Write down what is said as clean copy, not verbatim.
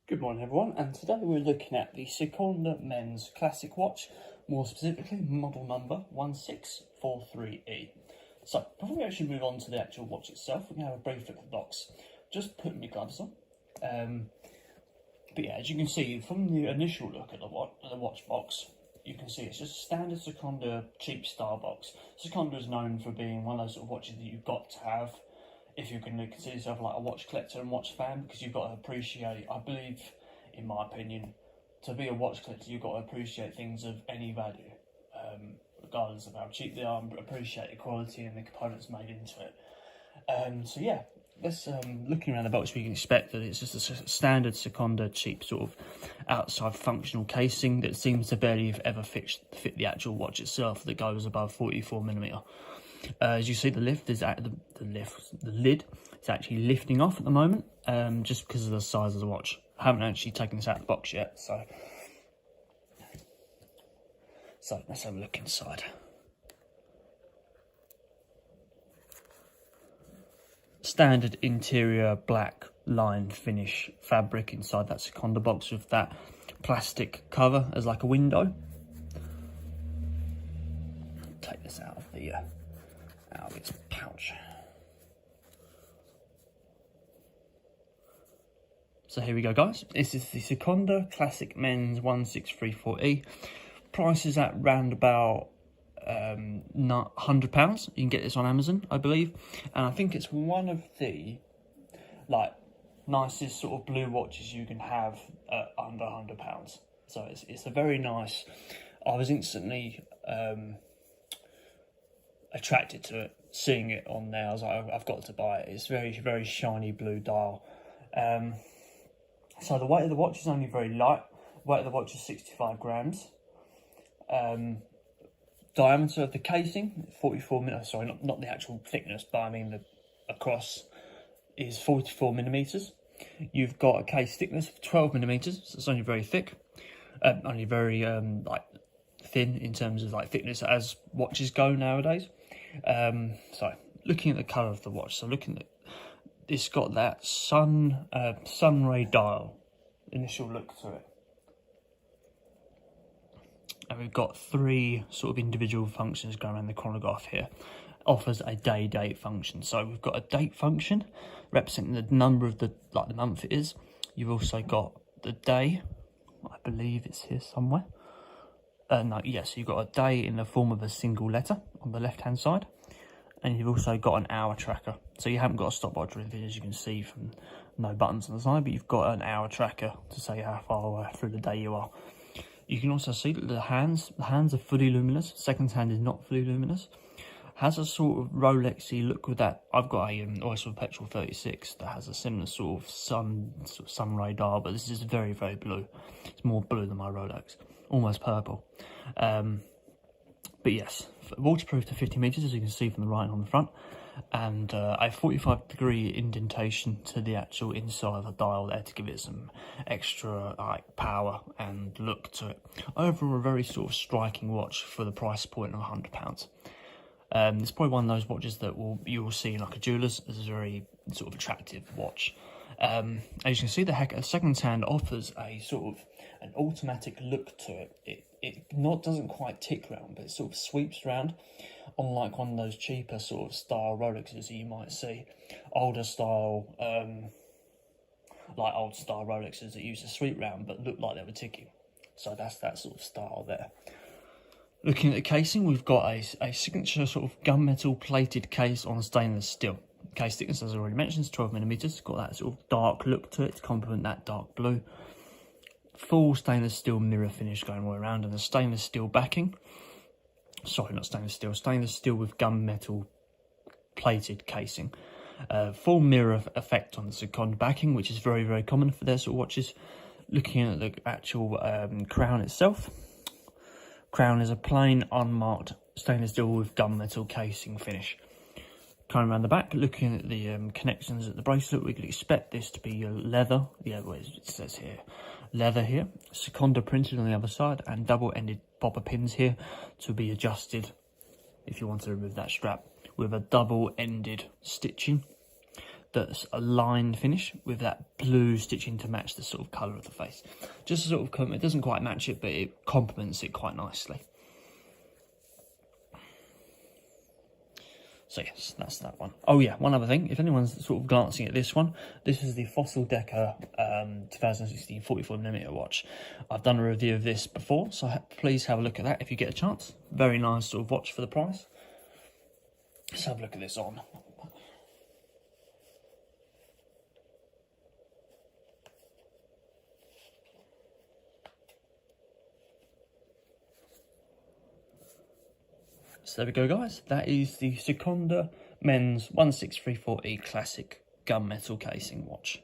Good morning everyone, and today we're looking at the Sekonda Men's Classic Watch, more specifically model number 1643E. So, before we actually move on to the actual watch itself, we're going to have a brief look at the box. Just putting my gloves on. But yeah, as you can see from the initial look at the watch box, you can see it's just a standard Sekonda cheap style box. Sekonda is known for being one of those sort of watches that you've got to have if you're going to consider yourself like a watch collector and watch fan, because you've got to appreciate, I believe, in my opinion, to be a watch collector, you've got to appreciate things of any value, regardless of how cheap they are, and appreciate the quality and the components made into it. So yeah, let's looking around the box, we can expect that it's just a standard Sekonda cheap sort of outside functional casing that seems to barely ever fit the actual watch itself, that goes above 44mm. As you see, the lid is actually lifting off at the moment, just because of the size of the watch. I haven't actually taken this out of the box yet, so let's have a look inside. Standard interior black lined finish fabric inside that Sekonda box with that plastic cover as like a window. Take this out of the out of its pouch. So here we go, guys. This is the Sekonda Classic Men's 1634E. Price is at round about £100. You can get this on Amazon, I believe, and I think it's one of the nicest sort of blue watches you can have at under £100. So it's a very nice. I was instantly attracted to it, seeing it on there. I was like, I've got to buy it. It's very, very shiny blue dial. So the weight of the watch is only very light. Weight of the watch is 65 grams. Diameter of the casing, 44mm. Sorry, not the actual thickness, but I mean the across is 44mm. You've got a case thickness of 12mm, so it's only very thick. Only very thin in terms of thickness as watches go nowadays. So looking at the colour of the watch, so looking at it's got that sunray dial initial look to it, and we've got three sort of individual functions going around the chronograph here. Offers a date function, so we've got a date function representing the number of the month it is. You've also got the day, I believe it's here somewhere. Yes, you've got a day in the form of a single letter on the left hand side, and you've also got an hour tracker. So you haven't got a stopwatch or anything, as you can see from no buttons on the side, but you've got an hour tracker to say how far through the day you are. You can also see that the hands are fully luminous. Second hand is not fully luminous. Has a sort of Rolex-y look with that. I've got a Oyster Petrol 36 that has a similar sort of sunray dial, but this is very, very blue. It's more blue than my Rolex, almost purple. But yes, waterproof to 50 meters, as you can see from the writing on the front, and a 45-degree indentation to the actual inside of the dial there to give it some extra power and look to it. Overall, a very sort of striking watch for the price point of £100. It's probably one of those watches that you will see in a jeweller's as a very sort of attractive watch. As you can see, the second hand offers a sort of an automatic look to it. It doesn't quite tick round, but it sort of sweeps round, unlike one of those cheaper sort of style Rolexes that you might see, older style, old style Rolexes that used to sweep round but look like they were ticking. So that's that sort of style there. Looking at the casing, we've got a signature sort of gunmetal plated case on stainless steel. Case thickness, as I already mentioned, is 12mm. Got that sort of dark look to it to complement that dark blue. Full stainless steel mirror finish going all around, and a stainless steel backing. Sorry, not stainless steel. Stainless steel with gunmetal plated casing. Full mirror effect on the Sekonda backing, which is very, very common for their sort of watches. Looking at the actual crown itself. Crown is a plain, unmarked stainless steel with gunmetal casing finish. Coming around the back, looking at the connections at the bracelet, we could expect this to be leather. Yeah, well, it says here, leather here. Sekonda printed on the other side, and double-ended bobber pins here to be adjusted if you want to remove that strap, with a double-ended stitching. that's a lined finish with that blue stitching to match the sort of colour of the face. Just to sort of, it doesn't quite match it, but it complements it quite nicely. So yes, that's that one. Oh yeah, one other thing, if anyone's sort of glancing at this one, this is the Fossil Decker 2016 44mm watch. I've done a review of this before, so please have a look at that if you get a chance. Very nice sort of watch for the price. Let's have a look at this on. So there we go, guys. That is the Sekonda Men's 1634E Classic Gunmetal Casing watch.